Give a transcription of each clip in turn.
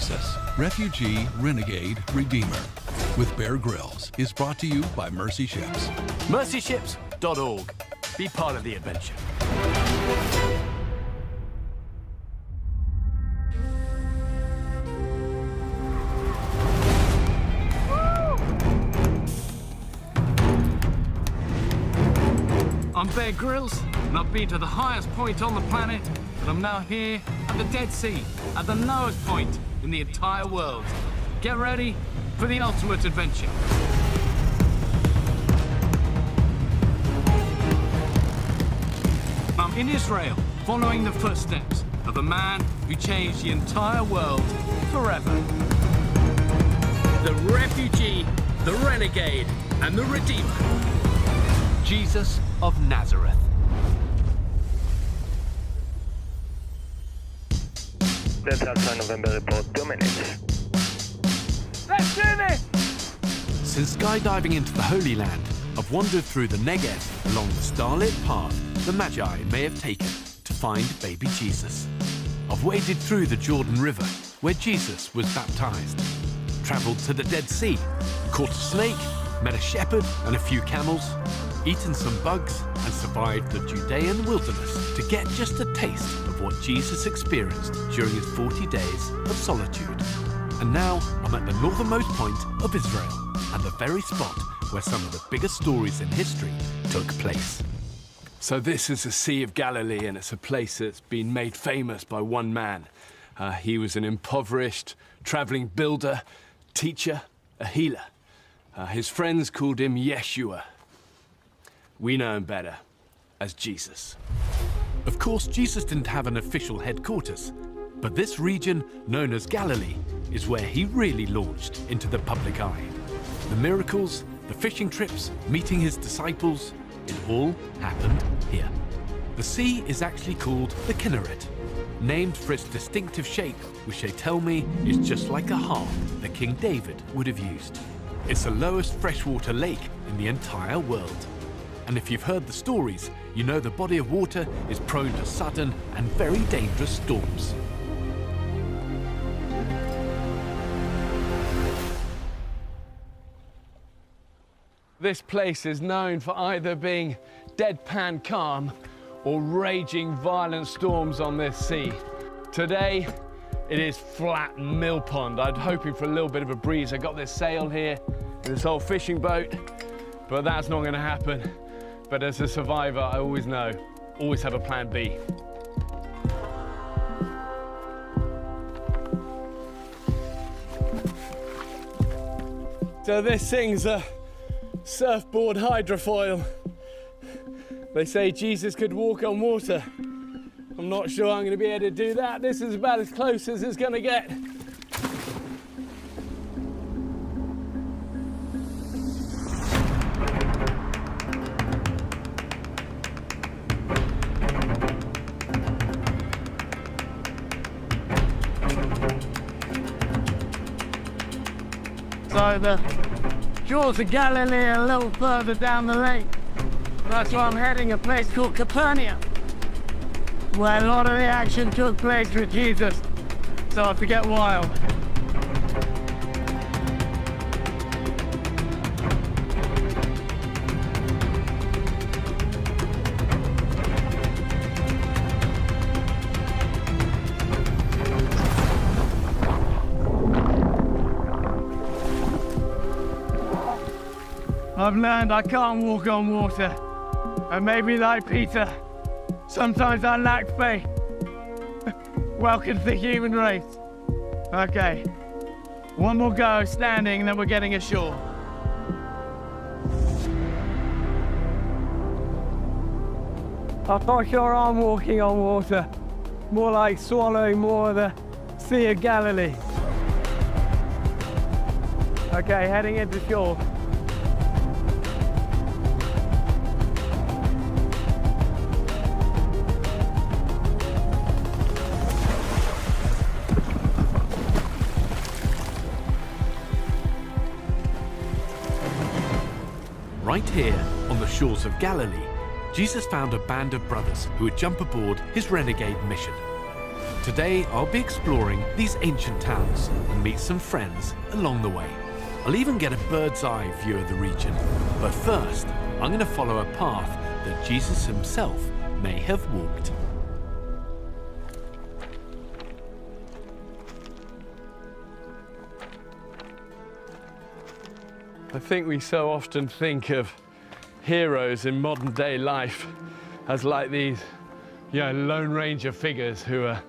Jesus, Refugee, Renegade, Redeemer, with Bear Grylls is brought to you by Mercy Ships. mercyships.org. Be part of the adventure. I'm Bear Grylls, and I've been to the highest point on the planet, and I'm now here at the Dead Sea, at the lowest point in the entire world. Get ready for the ultimate adventure. I'm in Israel, following the footsteps of a man who changed the entire world forever. The refugee, the renegade, and the redeemer. Jesus of Nazareth. Delta Alpha November report, 2 minutes. Let's do this! Since skydiving into the Holy Land, I've wandered through the Negev along the starlit path the Magi may have taken to find baby Jesus. I've waded through the Jordan River where Jesus was baptized, travelled to the Dead Sea, caught a snake, met a shepherd and a few camels, eaten some bugs and survived the Judean wilderness to get just a taste of what Jesus experienced during his 40 days of solitude. And now I'm at the northernmost point of Israel and the very spot where some of the biggest stories in history took place. So this is the Sea of Galilee, and it's a place that's been made famous by one man. He was an impoverished traveling builder, teacher, a healer. His friends called him Yeshua. We know him better as Jesus. Of course, Jesus didn't have an official headquarters, but this region, known as Galilee, is where he really launched into the public eye. The miracles, the fishing trips, meeting his disciples, it all happened here. The sea is actually called the Kinneret, named for its distinctive shape, which they tell me is just like a harp that King David would have used. It's the lowest freshwater lake in the entire world. And if you've heard the stories, you know the body of water is prone to sudden and very dangerous storms. This place is known for either being deadpan calm or raging violent storms on this sea. Today, it is flat mill pond. I'm hoping for a little bit of a breeze. I got this sail here, this old fishing boat, but that's not going to happen. But as a survivor, I always know, always have a plan B. So this thing's a surfboard hydrofoil. They say Jesus could walk on water. I'm not sure I'm going to be able to do that. This is about as close as it's going to get. So the shores of Galilee are a little further down the lake. That's where I'm heading, a place called Capernaum, where a lot of the action took place with Jesus. So I have to get wild. I've learned I can't walk on water, and maybe like Peter, sometimes I lack faith. Welcome to the human race. Okay, one more go standing and then we're getting ashore. I'm not sure I'm walking on water, more like swallowing more of the Sea of Galilee. Okay, heading into shore. Right here, on the shores of Galilee, Jesus found a band of brothers who would jump aboard his renegade mission. Today, I'll be exploring these ancient towns and meet some friends along the way. I'll even get a bird's eye view of the region. But first, I'm going to follow a path that Jesus himself may have walked. I think we so often think of heroes in modern day life as like these, Lone Ranger figures who are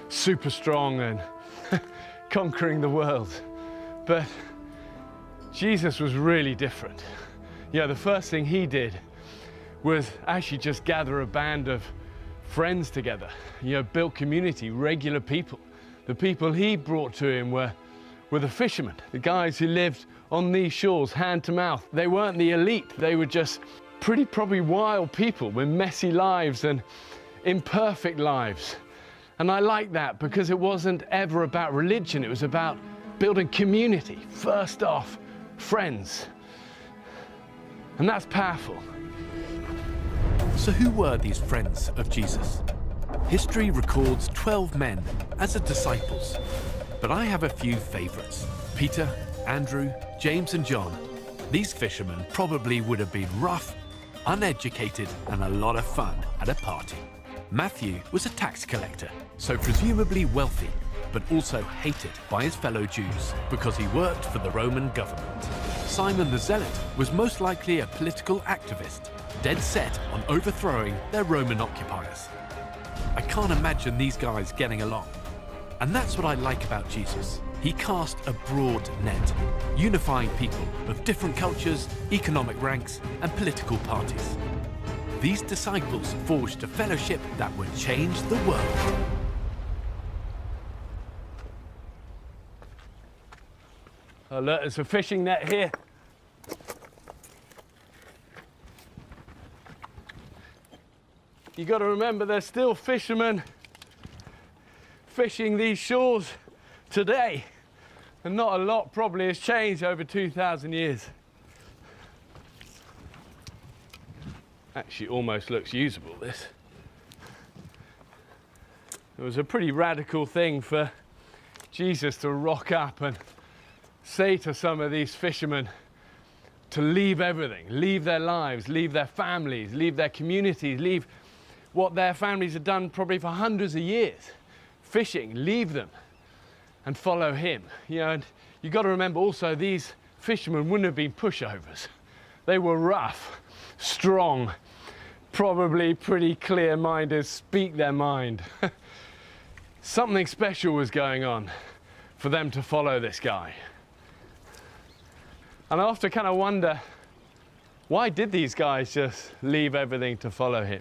super strong and conquering the world. But Jesus was really different. The first thing he did was actually just gather a band of friends together, built community, regular people. The people he brought to him were the fishermen, the guys who lived on these shores, hand to mouth. They weren't the elite, they were just probably wild people with messy lives and imperfect lives. And I like that because it wasn't ever about religion, it was about building community. First off, friends. And that's powerful. So who were these friends of Jesus? History records 12 men as the disciples, but I have a few favorites. Peter, Andrew, James and John. These fishermen probably would have been rough, uneducated and a lot of fun at a party. Matthew was a tax collector, so presumably wealthy, but also hated by his fellow Jews because he worked for the Roman government. Simon the Zealot was most likely a political activist, dead set on overthrowing their Roman occupiers. I can't imagine these guys getting along. And that's what I like about Jesus. He cast a broad net, unifying people of different cultures, economic ranks, and political parties. These disciples forged a fellowship that would change the world. Oh look, there's a fishing net here. You got to remember there's still fishermen fishing these shores today, and not a lot probably has changed over 2,000 years. Actually almost looks usable, this. It was a pretty radical thing for Jesus to rock up and say to some of these fishermen to leave everything, leave their lives, leave their families, leave their communities, leave what their families had done probably for hundreds of years. Fishing, leave them and follow him. And you've got to remember also these fishermen wouldn't have been pushovers. They were rough, strong, probably pretty clear-minded, speak their mind. Something special was going on for them to follow this guy. And I often kind of wonder, why did these guys just leave everything to follow him?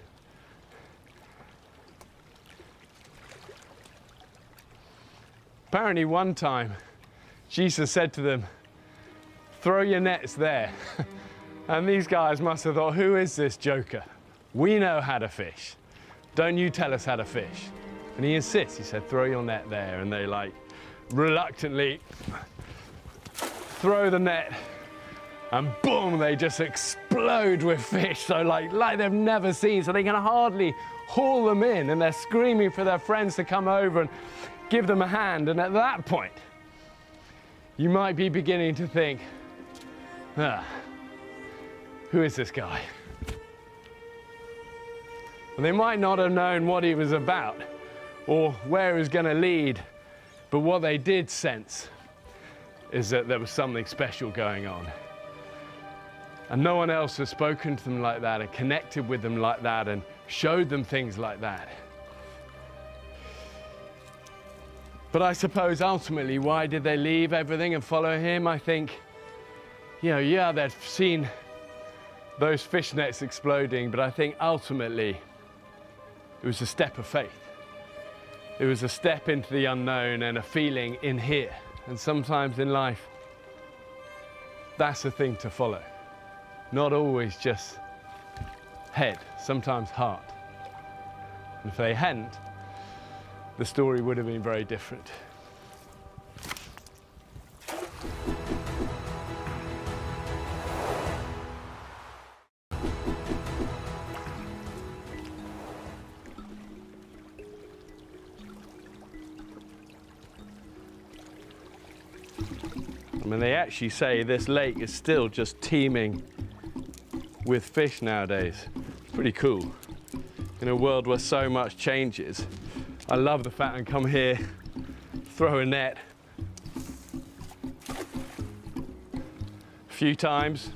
Apparently one time, Jesus said to them, throw your nets there. And these guys must have thought, who is this joker? We know how to fish. Don't you tell us how to fish. And he insists, he said, throw your net there. And they reluctantly throw the net and boom, they just explode with fish. So like they've never seen, so they can hardly haul them in, and they're screaming for their friends to come over and give them a hand. And at that point, you might be beginning to think, who is this guy? And they might not have known what he was about or where he was going to lead, but what they did sense is that there was something special going on. And no one else has spoken to them like that and connected with them like that and showed them things like that. But I suppose ultimately, why did they leave everything and follow him? I think, they'd seen those fish nets exploding, but I think ultimately it was a step of faith. It was a step into the unknown and a feeling in here. And sometimes in life, that's the thing to follow. Not always just head, sometimes heart. And if they hadn't, the story would have been very different. I mean, they actually say this lake is still just teeming with fish nowadays. Pretty cool. In a world where so much changes, I love the fact I can come here, throw a net a few times,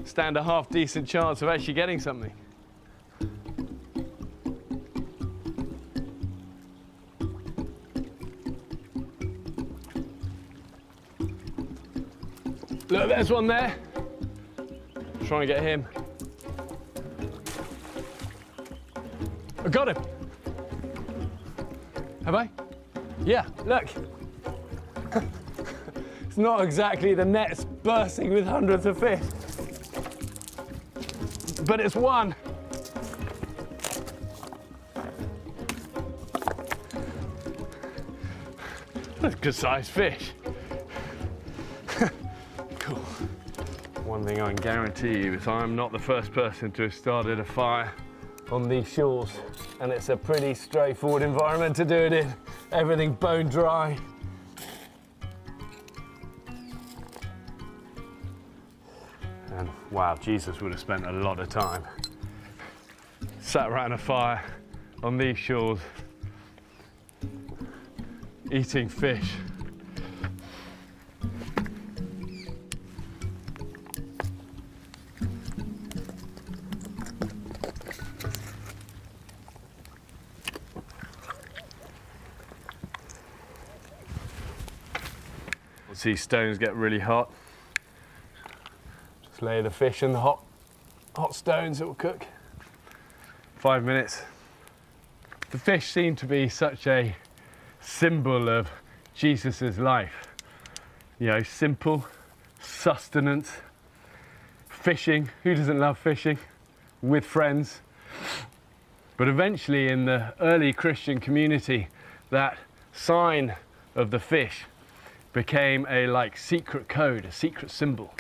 stand a half decent chance of actually getting something. Look, there's one there. Try and get him. I got him. Have I? Yeah, look. It's not exactly the net's bursting with hundreds of fish, but it's one. That's a good sized fish. Cool. One thing I can guarantee you is I'm not the first person to have started a fire on these shores, and it's a pretty straightforward environment to do it in. Everything bone dry. And wow, Jesus would have spent a lot of time sat around a fire on these shores eating fish. Once these stones get really hot, just lay the fish in the hot stones, it will cook. 5 minutes. The fish seem to be such a symbol of Jesus's life. You know, simple, sustenance, fishing. Who doesn't love fishing? With friends. But eventually in the early Christian community, that sign of the fish became a secret code, a secret symbol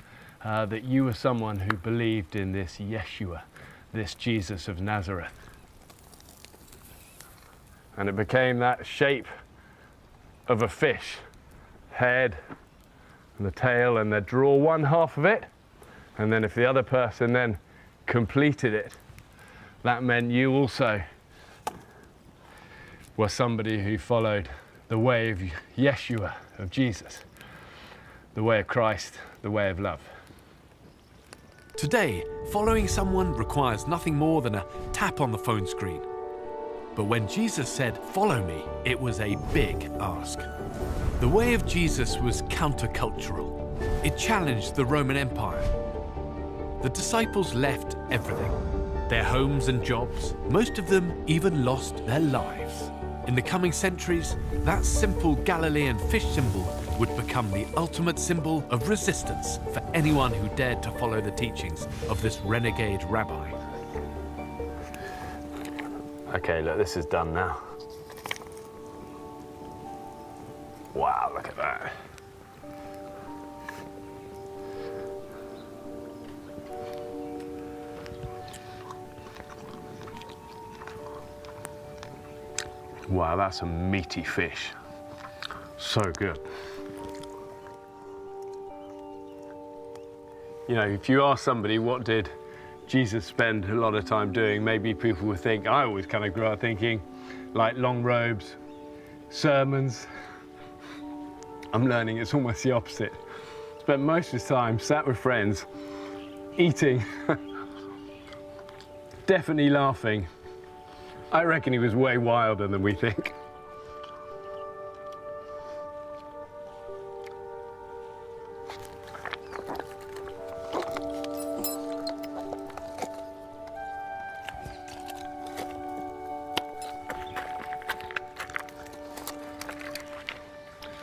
that you were someone who believed in this Yeshua, this Jesus of Nazareth. And it became that shape of a fish, head and the tail, and they'd draw one half of it, and then if the other person then completed it, that meant you also were somebody who followed the way of Yeshua, of Jesus, the way of Christ, the way of love. Today, following someone requires nothing more than a tap on the phone screen. But when Jesus said, "Follow me," it was a big ask. The way of Jesus was countercultural. It challenged the Roman Empire. The disciples left everything, their homes and jobs. Most of them even lost their lives. In the coming centuries, that simple Galilean fish symbol would become the ultimate symbol of resistance for anyone who dared to follow the teachings of this renegade rabbi. Okay, look, this is done now. Wow, look at that. Wow, that's a meaty fish. So good. You know, if you ask somebody what did Jesus spend a lot of time doing, maybe people would think, I always kind of grew up thinking, like long robes, sermons. I'm learning it's almost the opposite. Spent most of his time sat with friends, eating, definitely laughing. I reckon he was way wilder than we think.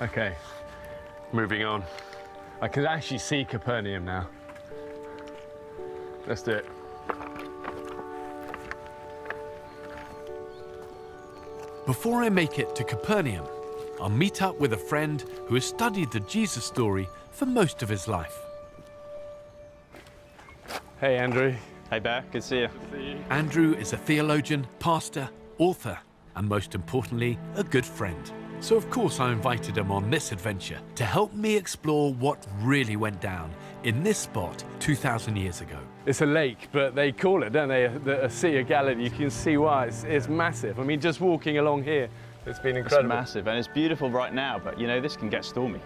Okay, moving on. I can actually see Capernaum now. Let's do it. Before I make it to Capernaum, I'll meet up with a friend who has studied the Jesus story for most of his life. Hey, Andrew. Hey, Bear. Good to see you. Andrew is a theologian, pastor, author, and most importantly, a good friend. So of course I invited him on this adventure to help me explore what really went down in this spot 2,000 years ago. It's a lake, but they call it, don't they, a Sea of Galilee. You can see why. It's massive. I mean, just walking along here, it's been incredible. It's massive, and it's beautiful right now, but you know, this can get stormy.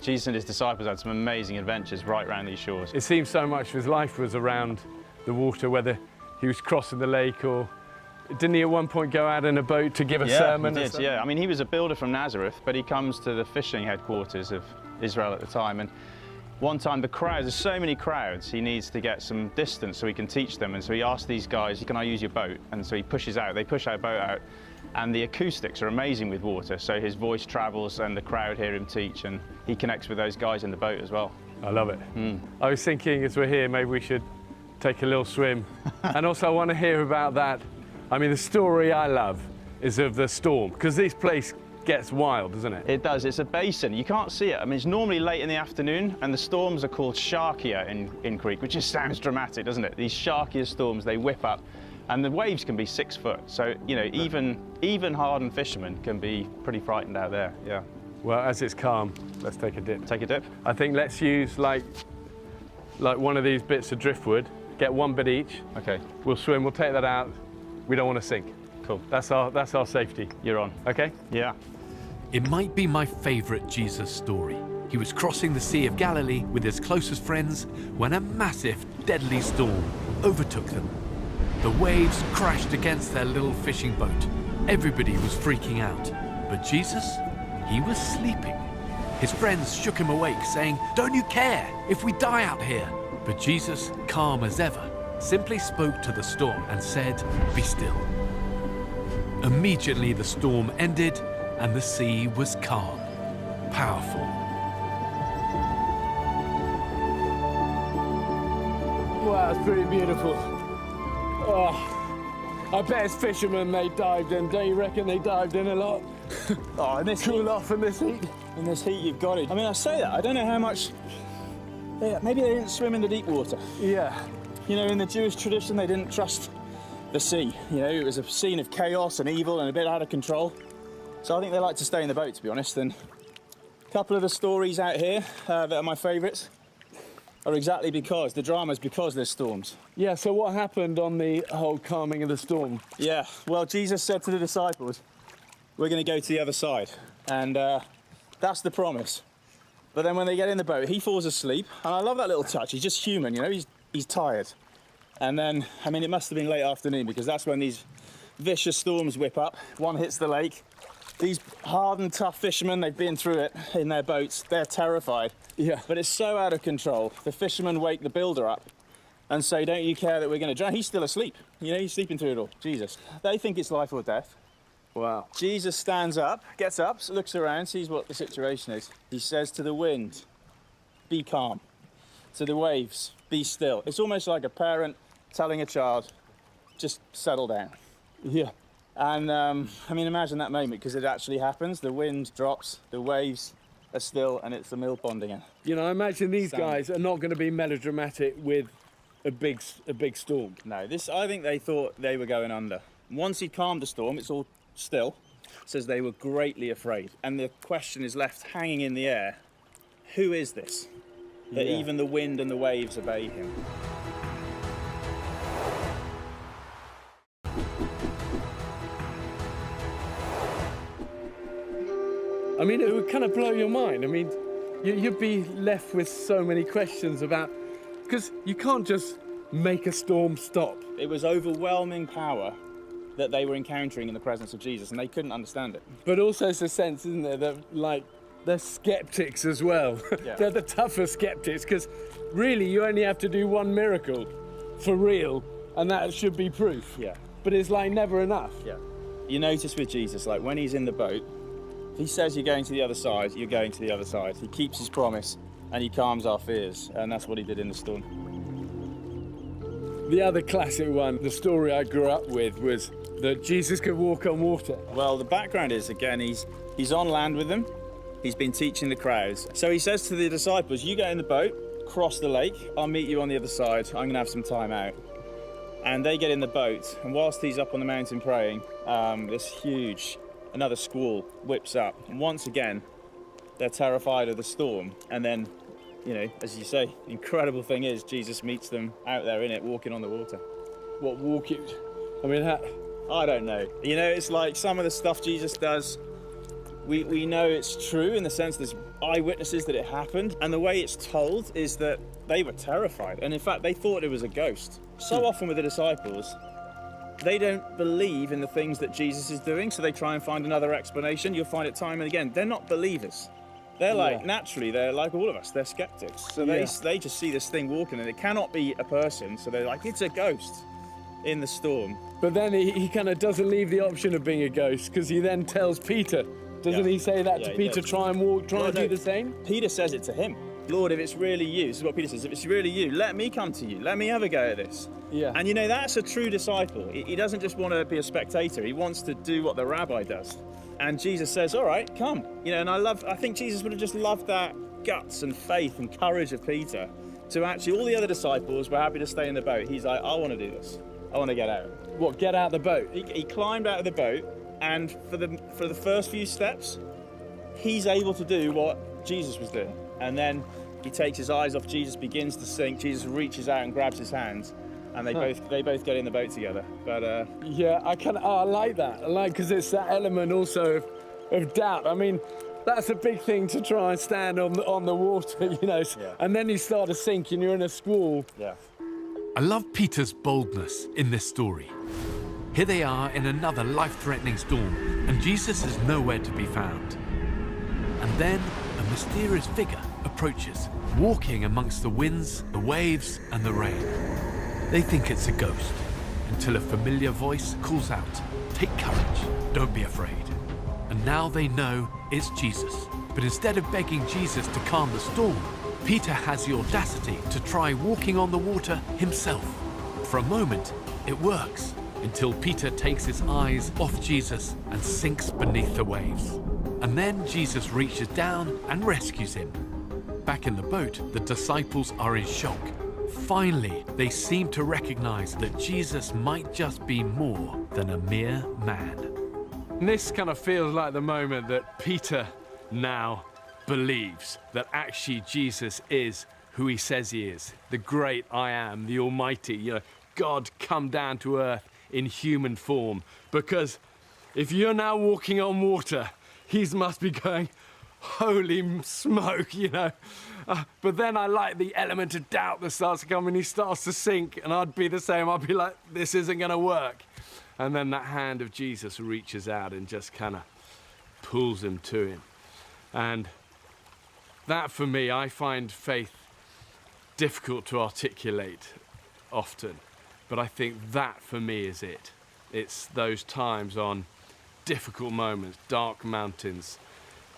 Jesus and his disciples had some amazing adventures right around these shores. It seems so much of his life was around the water, whether he was crossing the lake or... Didn't he at one point go out in a boat to give a sermon? He did, yeah. I mean, he was a builder from Nazareth, but he comes to the fishing headquarters of Israel at the time. And one time the crowds, there's so many crowds, he needs to get some distance so he can teach them. And so he asks these guys, can I use your boat? And so he pushes out, they push our boat out. And the acoustics are amazing with water. So his voice travels and the crowd hear him teach, and he connects with those guys in the boat as well. I love it. I was thinking as we're here, maybe we should take a little swim. And also I want to hear about that. I mean, the story I love is of the storm, because this place gets wild, doesn't it? It does. It's a basin. You can't see it. I mean, it's normally late in the afternoon, and the storms are called sharkia in Greek, which just sounds dramatic, doesn't it? These sharkia storms, they whip up, and the waves can be 6 foot. So, you know, even hardened fishermen can be pretty frightened out there, yeah. Well, as it's calm, let's take a dip. Take a dip? I think let's use like one of these bits of driftwood, get one bit each. Okay. We'll swim, we'll take that out. We don't want to sink. Cool. That's our safety. You're on. Okay? Yeah. It might be my favourite Jesus story. He was crossing the Sea of Galilee with his closest friends when a massive, deadly storm overtook them. The waves crashed against their little fishing boat. Everybody was freaking out. But Jesus, he was sleeping. His friends shook him awake, saying, "Don't you care if we die out here?" But Jesus, calm as ever, simply spoke to the storm and said, "Be still." Immediately the storm ended and the sea was calm. Powerful. Wow, it's pretty beautiful. Oh, I bet as fishermen they dived in. Don't you reckon they dived in a lot? Oh, and this Cool off in this heat. in this heat, you've got it. I mean, I say that, I don't know how much... Maybe they didn't swim in the deep water. Yeah. You know, in the Jewish tradition, they didn't trust the sea. You know, it was a scene of chaos and evil and a bit out of control. So I think they like to stay in the boat, to be honest. And a couple of the stories out here that are my favourites are exactly because, the drama's because there's storms. Yeah, so what happened on the whole calming of the storm? Yeah, well, Jesus said to the disciples, we're going to go to the other side. And that's the promise. But then when they get in the boat, he falls asleep. And I love that little touch. He's just human, you know, he's tired. And then, I mean, it must have been late afternoon because that's when these vicious storms whip up. One hits the lake. These hardened, tough fishermen, they've been through it in their boats. They're terrified. Yeah. But it's so out of control. The fishermen wake the builder up and say, don't you care that we're going to drown? He's still asleep. You know, he's sleeping through it all. Jesus. They think it's life or death. Wow. Jesus stands up, gets up, looks around, sees what the situation is. He says to the wind, be calm. To the waves, be still. It's almost like a parent telling a child, just settle down. Yeah. And I mean, imagine that moment, because it actually happens. The wind drops, the waves are still, and it's the mill pond again. You know, I imagine these guys are not going to be melodramatic with a big storm. No, I think they thought they were going under. Once he calmed the storm, it's all still. It says they were greatly afraid. And the question is left hanging in the air, who is this? That even the wind and the waves obey him. I mean, it would kind of blow your mind. I mean, you'd be left with so many questions about, because you can't just make a storm stop. It was overwhelming power that they were encountering in the presence of Jesus, and they couldn't understand it. But also it's a sense, isn't there, that like, they're skeptics as well. Yeah. They're the tougher skeptics, because really you only have to do one miracle for real, and that should be proof. Yeah. But it's like never enough. Yeah. You notice with Jesus, like when he's in the boat, he says you're going to the other side, you're going to the other side. He keeps his promise and he calms our fears, and that's what he did in the storm. The other classic one, the story I grew up with, was that Jesus could walk on water. Well, the background is, again, he's on land with them. He's been teaching the crowds. So he says to the disciples, you get in the boat, cross the lake, I'll meet you on the other side, I'm gonna have some time out. And they get in the boat, and whilst he's up on the mountain praying, this huge another squall whips up. And once again, they're terrified of the storm. And then, you know, as you say, the incredible thing is Jesus meets them out there in it, walking on the water. What walking? I mean, I don't know. You know, it's like some of the stuff Jesus does, we know it's true in the sense there's eyewitnesses that it happened, and the way it's told is that they were terrified, and in fact they thought it was a ghost. So often with the disciples, they don't believe in the things that Jesus is doing, so they try and find another explanation. You'll find it time and again. They're not believers. They're like, naturally, they're like all of us, they're skeptics. So they just see this thing walking and it cannot be a person, so they're like, it's a ghost in the storm. but then he kind of doesn't leave the option of being a ghost, because he then tells Peter, doesn't he say that to Peter, try and do the same? Peter says it to him. Lord, if it's really you, this is what Peter says, if it's really you, let me come to you. Let me have a go at this. Yeah. And you know, that's a true disciple. He doesn't just want to be a spectator. He wants to do what the rabbi does. And Jesus says, all right, come. You know, and I think Jesus would have just loved that guts and faith and courage of Peter to actually, all the other disciples were happy to stay in the boat. He's like, I want to do this. I want to get out. What, get out the boat? He climbed out of the boat, and for the first few steps, he's able to do what Jesus was doing. And then he takes his eyes off Jesus, begins to sink. Jesus reaches out and grabs his hands, and they both get in the boat together. But yeah, I like that. I like, because it's that element also of doubt. I mean, that's a big thing to try and stand on the water, you know. Yeah. And then you start to sink and you're in a squall. yeah. I love Peter's boldness in this story. Here they are in another life-threatening storm, and Jesus is nowhere to be found. And then a mysterious figure approaches, walking amongst the winds, the waves, and the rain. They think it's a ghost, until a familiar voice calls out, "Take courage, don't be afraid." And now they know it's Jesus. But instead of begging Jesus to calm the storm, Peter has the audacity to try walking on the water himself. For a moment, it works, until Peter takes his eyes off Jesus and sinks beneath the waves. And then Jesus reaches down and rescues him. Back in the boat, the disciples are in shock. Finally, they seem to recognize that Jesus might just be more than a mere man. And this kind of feels like the moment that Peter now believes that actually Jesus is who he says he is, the great I am, the Almighty, you know, God come down to earth in human form. Because if you're now walking on water, he must be going, holy smoke, you know. But then I like the element of doubt that starts to come when he starts to sink, and I'd be the same. I'd be like, this isn't going to work. And then that hand of Jesus reaches out and just kind of pulls him to him. And that, for me, I find faith difficult to articulate often. But I think that, for me, is it. It's those times on difficult moments, dark mountains,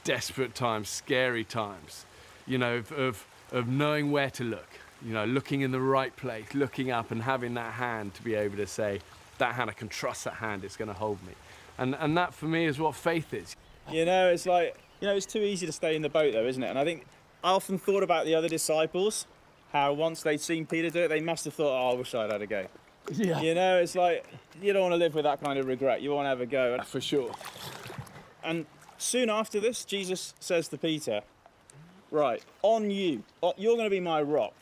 desperate times, scary times, you know, of knowing where to look, you know, looking in the right place, looking up and having that hand to be able to say, that hand, I can trust that hand, it's going to hold me. And that, for me, is what faith is. You know, it's like, you know, it's too easy to stay in the boat, though, isn't it? And I think I often thought about the other disciples, how once they'd seen Peter do it, they must have thought, oh, I wish I'd had a go. Yeah. You know, it's like, you don't want to live with that kind of regret. You want to have a go. For sure. And soon after this, Jesus says to Peter, right, on you, you're going to be my rock,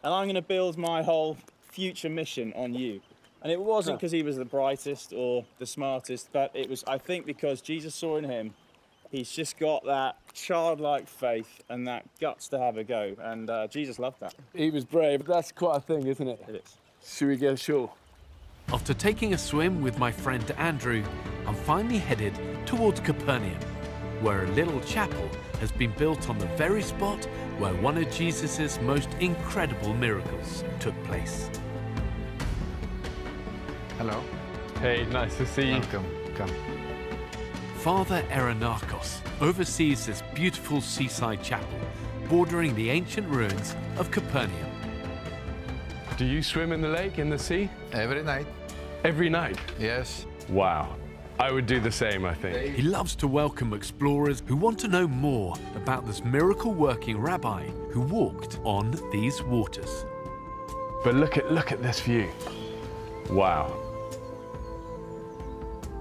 and I'm going to build my whole future mission on you. And it wasn't because he was the brightest or the smartest, but it was, I think, because Jesus saw in him, he's just got that childlike faith and that guts to have a go. And Jesus loved that. He was brave. That's quite a thing, isn't it? It is. Should we go ashore? After taking a swim with my friend Andrew, I'm finally headed towards Capernaum, where a little chapel has been built on the very spot where one of Jesus's most incredible miracles took place. Hello. Hey, nice to see you. Welcome. Come. Father Aronakos oversees this beautiful seaside chapel bordering the ancient ruins of Capernaum. Do you swim in the lake, in the sea? Every night. Every night? Yes. Wow. I would do the same, I think. He loves to welcome explorers who want to know more about this miracle-working rabbi who walked on these waters. But look at this view. Wow.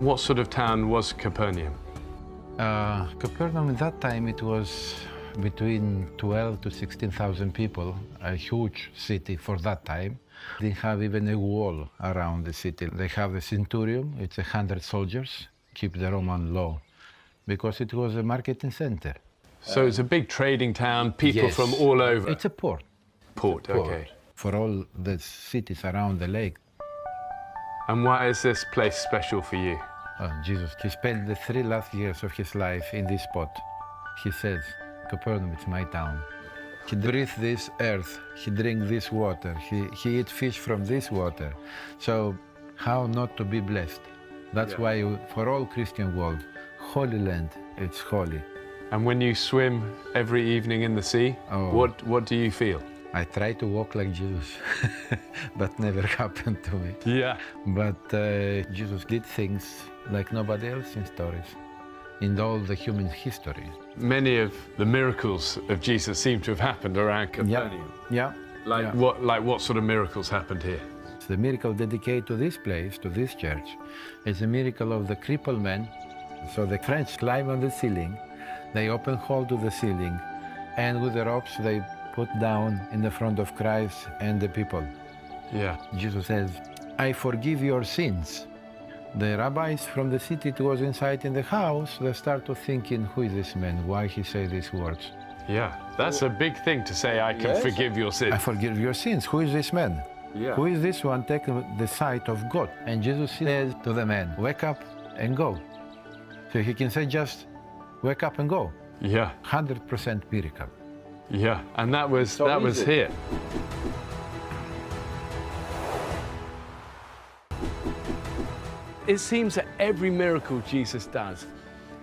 What sort of town was Capernaum? Capernaum at that time, it was between 12 to 16,000 people, a huge city for that time. They have even a wall around the city. They have a centurion, it's 100 soldiers, keep the Roman law, because it was a marketing center. So it's a big trading town, people Yes. from all over. It's a port. Port, okay. For all the cities around the lake. And why is this place special for you? Jesus, he spent the 3 last years of his life in this spot. He says, Capernaum, it's my town. He breathes this earth, he drinks this water, he eats fish from this water. So how not to be blessed? That's why for all Christian world, Holy Land, it's holy. And when you swim every evening in the sea, what do you feel? I try to walk like Jesus, but never happened to me. Yeah. But Jesus did things like nobody else in stories, in all the human history. Many of the miracles of Jesus seem to have happened around Capernaum. Like what sort of miracles happened here? The miracle dedicated to this place, to this church, is a miracle of the crippled man. So the French climb on the ceiling, they open hole to the ceiling, and with the ropes they put down in the front of Christ and the people. Yeah. Jesus says, I forgive your sins. The rabbis from the city that was inside in the house, they start to thinking, who is this man? Why he say these words? Yeah, that's a big thing to say, I can forgive your sins. I forgive your sins. Who is this man? Yeah. Who is this one taking the sight of God? And Jesus says to the man, wake up and go. So he can say just, wake up and go. Yeah. 100% miracle. Yeah, and that was here. It seems that every miracle Jesus does,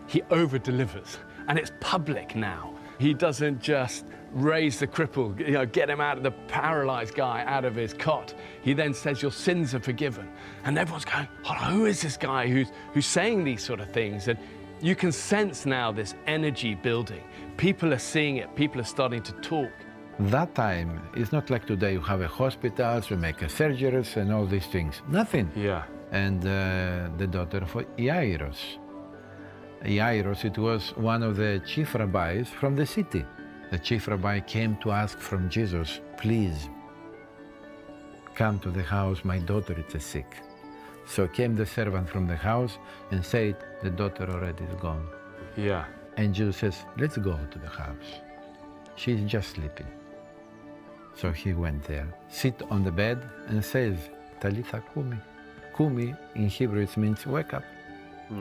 he over-delivers, and it's public now. He doesn't just raise the cripple, get him out of the paralyzed guy out of his cot. He then says, your sins are forgiven. And everyone's going, hold on, who is this guy who's saying these sort of things? And you can sense now this energy building. People are seeing it, people are starting to talk. That time, it's not like today, you have a hospitals, you make a surgeries and all these things. Nothing. Yeah. And the daughter of Jairus. Jairus, it was one of the chief rabbis from the city. The chief rabbi came to ask from Jesus, please, come to the house, my daughter is sick. So came the servant from the house and said, the daughter already is gone. Yeah. And Jesus says, let's go to the house. She's just sleeping. So he went there, sit on the bed and says, Talitha kumi. Kumi in Hebrew it means wake up,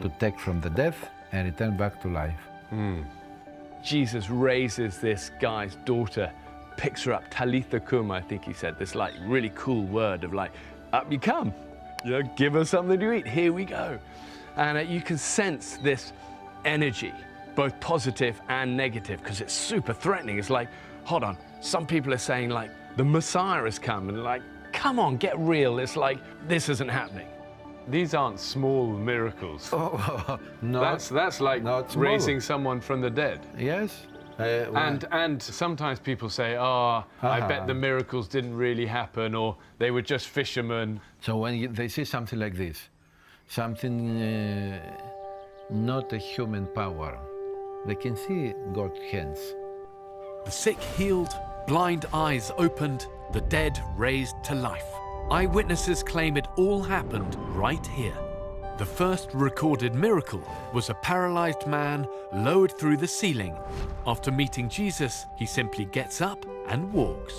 to take from the death and return back to life. Jesus raises this guy's daughter, picks her up, Talitha kum, I think he said, this like really cool word of like, up you come, give us something to eat, here we go. And you can sense this energy, both positive and negative, because it's super threatening. It's like, hold on, some people are saying like, the Messiah has come, and like, come on, get real. It's like, this isn't happening. These aren't small miracles. Oh, no. That's like raising someone from the dead. Yes. And sometimes people say, I bet the miracles didn't really happen, or they were just fishermen. So when they see something like this, something not a human power, they can see God's hands. The sick healed, blind eyes opened, the dead raised to life. Eyewitnesses claim it all happened right here. The first recorded miracle was a paralyzed man lowered through the ceiling. After meeting Jesus, he simply gets up and walks.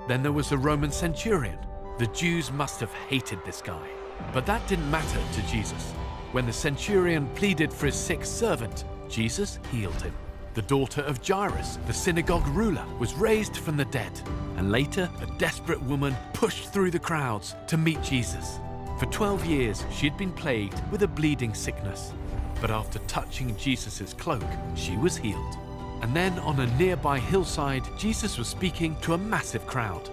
Then there was a Roman centurion. The Jews must have hated this guy. But that didn't matter to Jesus. When the centurion pleaded for his sick servant, Jesus healed him. The daughter of Jairus, the synagogue ruler, was raised from the dead. And later, a desperate woman pushed through the crowds to meet Jesus. For 12 years, she had been plagued with a bleeding sickness. But after touching Jesus' cloak, she was healed. And then on a nearby hillside, Jesus was speaking to a massive crowd.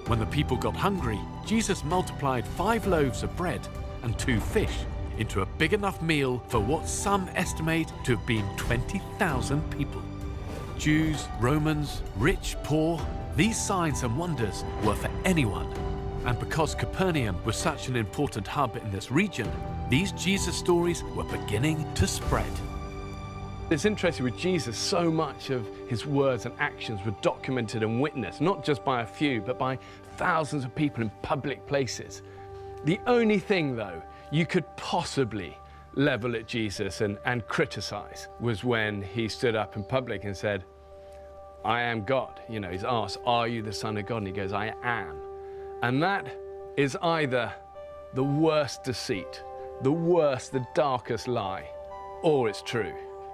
When the people got hungry, Jesus multiplied 5 loaves of bread and 2 fish into a big enough meal for what some estimate to have been 20,000 people. Jews, Romans, rich, poor, these signs and wonders were for anyone. And because Capernaum was such an important hub in this region, these Jesus stories were beginning to spread. It's interesting with Jesus, so much of his words and actions were documented and witnessed, not just by a few, but by thousands of people in public places. The only thing, though, you could possibly level at Jesus and criticize was when he stood up in public and said, I am God. You know, he's asked, are you the Son of God? And he goes, I am. And that is either the worst deceit, the worst, the darkest lie, or it's true.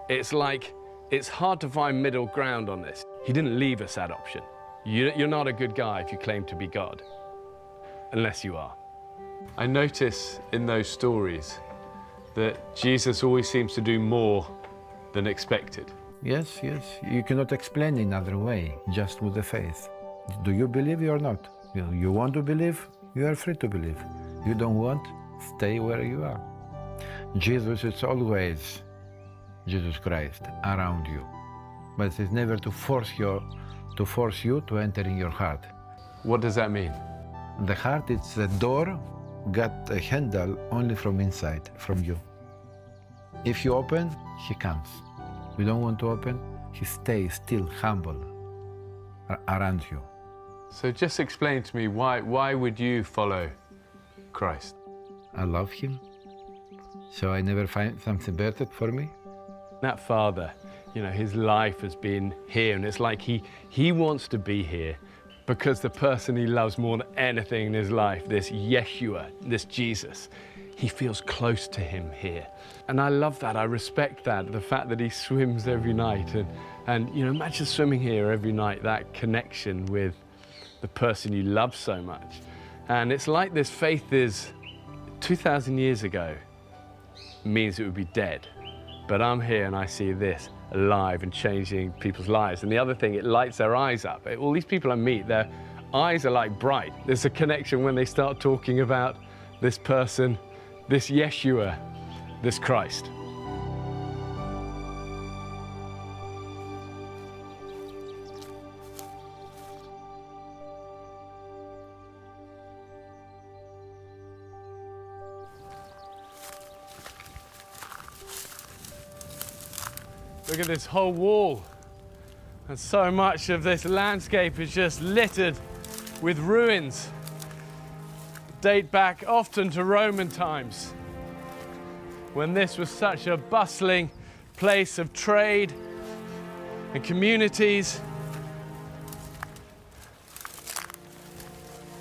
It's like, it's hard to find middle ground on this. He didn't leave us that option. You're not a good guy if you claim to be God, unless you are. I notice in those stories that Jesus always seems to do more than expected. Yes, yes. You cannot explain in another way, just with the faith. Do you believe or not? You want to believe, you are free to believe. You don't want, stay where you are. Jesus is always Jesus Christ around you, but it's never to force you to enter in your heart. What does that mean? The heart is the door, got a handle only from inside, from you. If you open, he comes. You don't want to open, he stays still humble around you. So just explain to me, why would you follow Christ? I love him, so I never find something better for me. That father, you know, his life has been here, and it's like he wants to be here because the person he loves more than anything in his life, this Yeshua, this Jesus, he feels close to him here. And I love that, I respect that, the fact that he swims every night. And you know, imagine swimming here every night, that connection with the person you love so much. And it's like this faith is, 2,000 years ago, means it would be dead. But I'm here and I see this alive and changing people's lives. And the other thing, it lights their eyes up. All these people I meet, their eyes are like bright. There's a connection when they start talking about this person, this Yeshua, this Christ. Look at this whole wall. And so much of this landscape is just littered with ruins. Date back often to Roman times, when this was such a bustling place of trade and communities.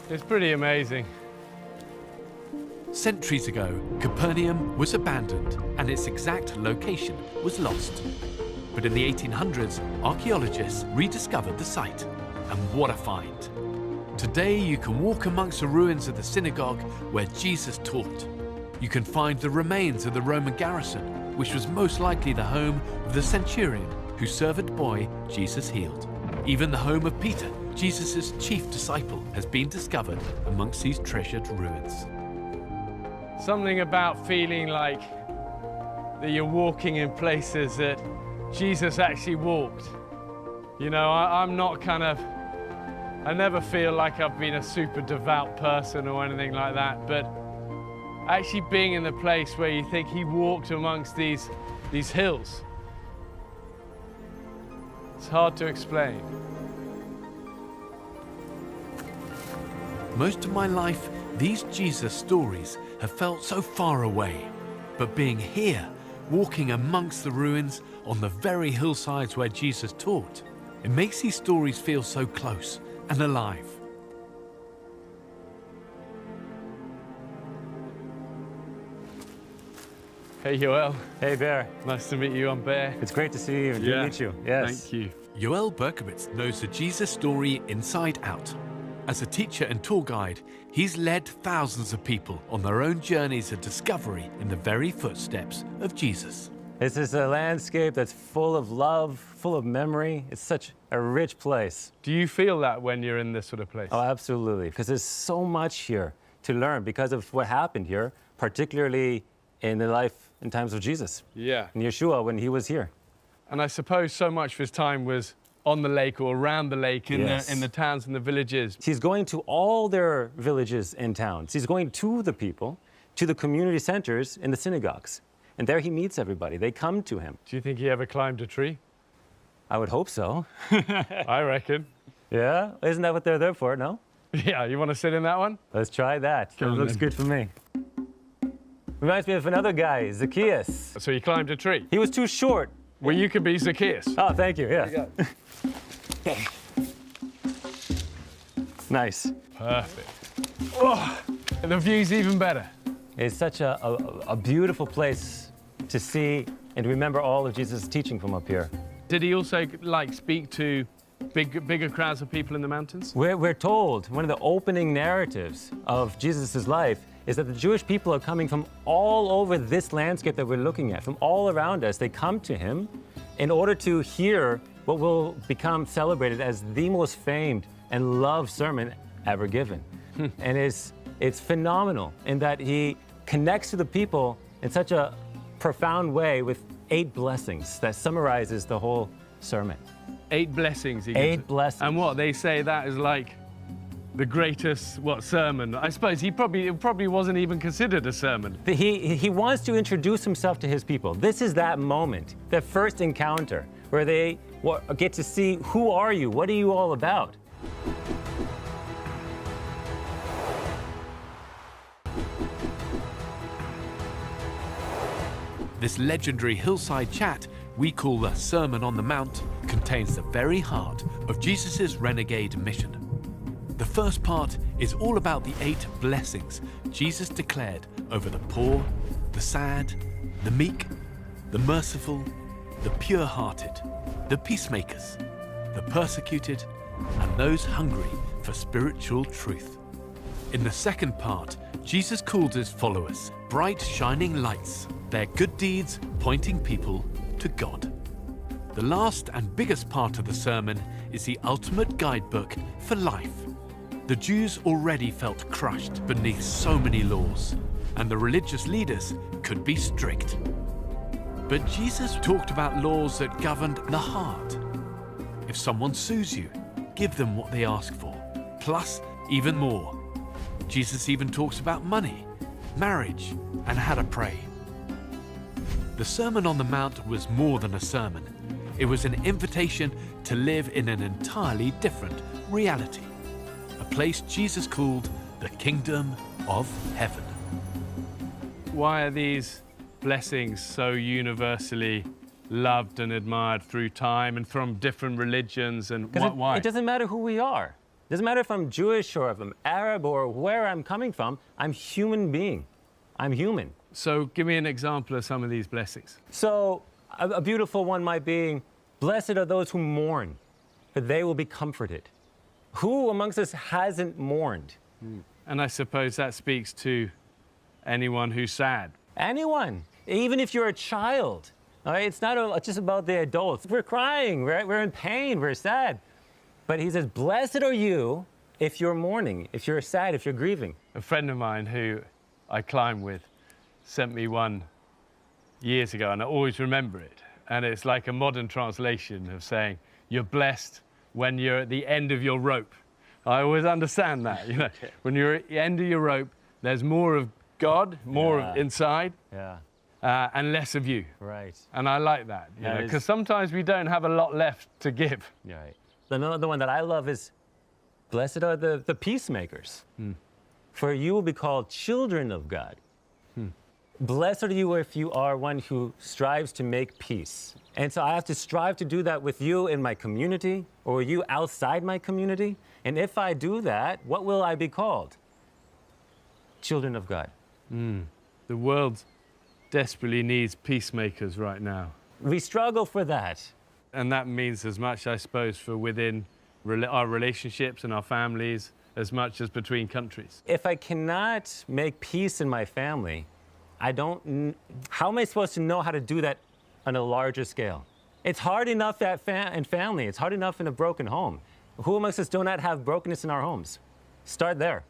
It's pretty amazing. Centuries ago, Capernaum was abandoned and its exact location was lost. But in the 1800s, archaeologists rediscovered the site. And what a find! Today, you can walk amongst the ruins of the synagogue where Jesus taught. You can find the remains of the Roman garrison, which was most likely the home of the centurion whose servant boy Jesus healed. Even the home of Peter, Jesus' chief disciple, has been discovered amongst these treasured ruins. Something about feeling like that you're walking in places that Jesus actually walked. You know, I'm not I never feel like I've been a super devout person or anything like that, but actually being in the place where you think he walked amongst these hills, it's hard to explain. Most of my life, these Jesus stories have felt so far away, but being here, walking amongst the ruins on the very hillsides where Jesus taught, it makes these stories feel so close and alive. Hey, Yoel. Hey, Bear. Nice to meet you. I'm Bear. It's great to see you and to meet you. Yes. Thank you. Yoel Berkowitz knows the Jesus story inside out. As a teacher and tour guide, he's led thousands of people on their own journeys of discovery in the very footsteps of Jesus. This is a landscape that's full of love, full of memory. It's such a rich place. Do you feel that when you're in this sort of place? Oh, absolutely. Because there's so much here to learn because of what happened here, particularly in the life and times of Jesus. Yeah. And Yeshua when he was here. And I suppose so much of his time was on the lake or around the lake in the towns and the villages. He's going to all their villages and towns. He's going to the people, to the community centers and the synagogues. And there he meets everybody. They come to him. Do you think he ever climbed a tree? I would hope so. I reckon. Yeah? Isn't that what they're there for, no? Yeah, you want to sit in that one? Let's try that. It looks good for me. Reminds me of another guy, Zacchaeus. So he climbed a tree? He was too short. Well, you could be Zacchaeus. Oh, thank you, yeah. Nice. Perfect. Oh, and the view's even better. It's such a beautiful place to see and remember all of Jesus' teaching from up here. Did he also speak to bigger crowds of people in the mountains? We're told one of the opening narratives of Jesus' life is that the Jewish people are coming from all over this landscape that we're looking at, from all around us. They come to him in order to hear what will become celebrated as the most famed and loved sermon ever given. And it's phenomenal in that he connects to the people in such a profound way with 8 blessings that summarizes the whole sermon. 8 blessings. He gives 8 it. blessings. And what they say that is like the greatest sermon. I suppose it probably wasn't even considered a sermon. He wants to introduce himself to his people. This is that moment, that first encounter, where they get to see, who are you? What are you all about? This legendary hillside chat we call the Sermon on the Mount contains the very heart of Jesus' renegade mission. The first part is all about the 8 blessings Jesus declared over the poor, the sad, the meek, the merciful, the pure-hearted, the peacemakers, the persecuted, and those hungry for spiritual truth. In the second part, Jesus calls his followers bright shining lights, their good deeds pointing people to God. The last and biggest part of the sermon is the ultimate guidebook for life. The Jews already felt crushed beneath so many laws, and the religious leaders could be strict. But Jesus talked about laws that governed the heart. If someone sues you, give them what they ask for, plus even more. Jesus even talks about money, marriage, and how to pray. The Sermon on the Mount was more than a sermon. It was an invitation to live in an entirely different reality, a place Jesus called the Kingdom of Heaven. Why are these blessings so universally loved and admired through time and from different religions, and why? It doesn't matter who we are. It doesn't matter if I'm Jewish or if I'm Arab or where I'm coming from. I'm human being. I'm human. So give me an example of some of these blessings. So a beautiful one might be, blessed are those who mourn, for they will be comforted. Who amongst us hasn't mourned? And I suppose that speaks to anyone who's sad. Anyone, even if you're a child. All right? It's not just about the adults. We're crying, right? We're in pain, we're sad. But he says, blessed are you if you're mourning, if you're sad, if you're grieving. A friend of mine who I climb with sent me one years ago, and I always remember it. And it's like a modern translation of saying, you're blessed when you're at the end of your rope. I always understand that, you know. Okay. When you're at the end of your rope, there's more of God, more of inside, and less of you. Right. And I like that, you know, because sometimes we don't have a lot left to give. Right. Another one that I love is, blessed are the peacemakers, for you will be called children of God. Blessed are you if you are one who strives to make peace. And so I have to strive to do that with you in my community or you outside my community. And if I do that, what will I be called? Children of God. The world desperately needs peacemakers right now. We struggle for that. And that means as much, I suppose, for within our relationships and our families, as much as between countries. If I cannot make peace in my family, how am I supposed to know how to do that on a larger scale? It's hard enough in family. It's hard enough in a broken home. Who amongst us do not have brokenness in our homes? Start there.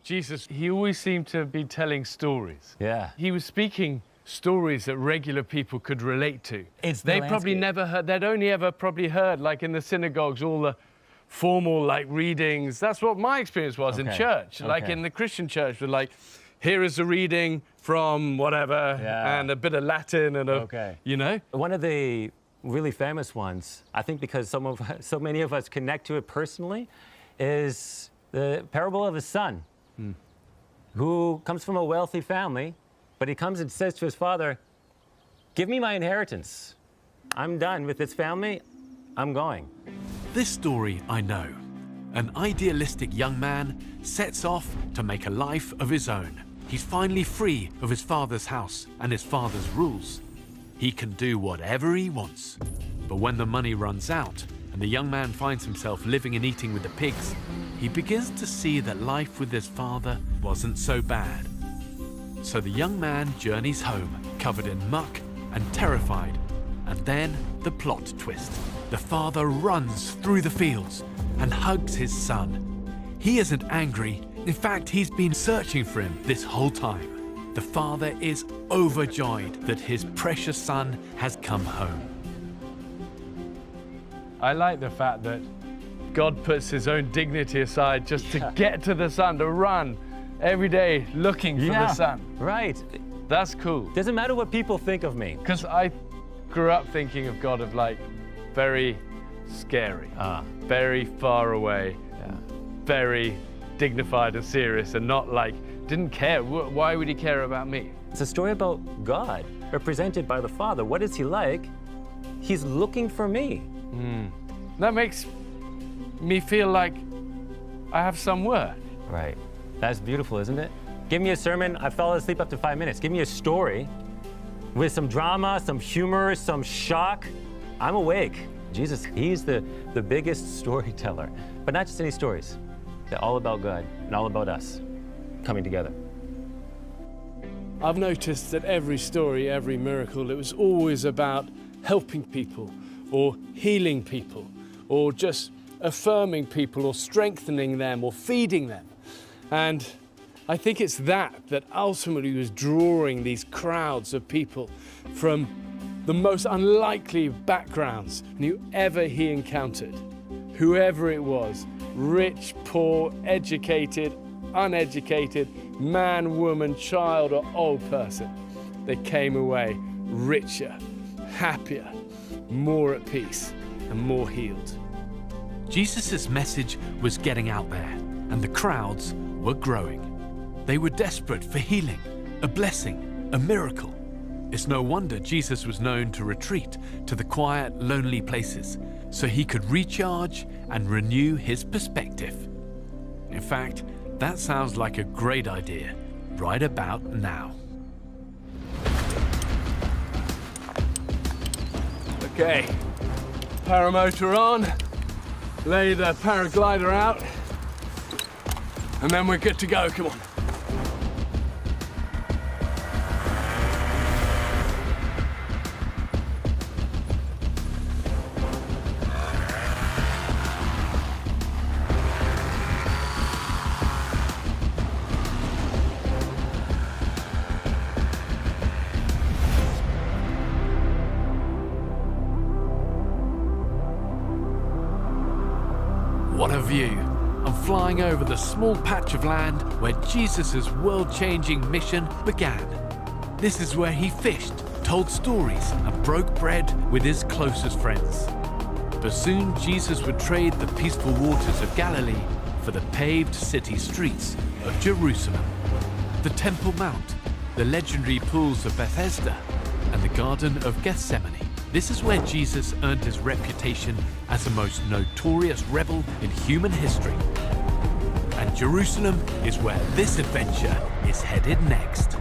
Jesus, he always seemed to be telling stories. Yeah. He was speaking stories that regular people could relate to. They probably never heard, they'd only ever probably heard, like in the synagogues, all the formal readings. That's what my experience was in church. Like in the Christian church with here is a reading from whatever, and a bit of Latin and you know? One of the really famous ones, I think because so many of us connect to it personally, is the parable of the son, who comes from a wealthy family, but he comes and says to his father, give me my inheritance. I'm done with this family, I'm going. This story I know. An idealistic young man sets off to make a life of his own. He's finally free of his father's house and his father's rules. He can do whatever he wants. But when the money runs out and the young man finds himself living and eating with the pigs, he begins to see that life with his father wasn't so bad. So the young man journeys home, covered in muck and terrified. And then the plot twist. The father runs through the fields and hugs his son. He isn't angry. In fact, he's been searching for him this whole time. The father is overjoyed that his precious son has come home. I like the fact that God puts his own dignity aside just to get to the son, to run every day looking for the son. Right. That's cool. Doesn't matter what people think of me. Because I grew up thinking of God of like very scary, very far away, very dignified and serious, and not like, didn't care. Why would he care about me? It's a story about God, represented by the Father. What is he like? He's looking for me. That makes me feel like I have some worth. Right. That's beautiful, isn't it? Give me a sermon, I fell asleep after 5 minutes. Give me a story with some drama, some humor, some shock. I'm awake. Jesus, he's the biggest storyteller. But not just any stories. They're all about God and all about us coming together. I've noticed that every story, every miracle, it was always about helping people or healing people or just affirming people or strengthening them or feeding them. And I think it's that ultimately was drawing these crowds of people from the most unlikely backgrounds whoever he encountered, whoever it was, rich, poor, educated, uneducated, man, woman, child, or old person. They came away richer, happier, more at peace, and more healed. Jesus' message was getting out there, and the crowds were growing. They were desperate for healing, a blessing, a miracle. It's no wonder Jesus was known to retreat to the quiet, lonely places so he could recharge and renew his perspective. In fact, that sounds like a great idea right about now. Okay, paramotor on, lay the paraglider out, and then we're good to go, come on. What a view! I'm flying over the small patch of land where Jesus' world-changing mission began. This is where he fished, told stories, and broke bread with his closest friends. But soon Jesus would trade the peaceful waters of Galilee for the paved city streets of Jerusalem, the Temple Mount, the legendary pools of Bethesda, and the Garden of Gethsemane. This is where Jesus earned his reputation as the most notorious rebel in human history. And Jerusalem is where this adventure is headed next.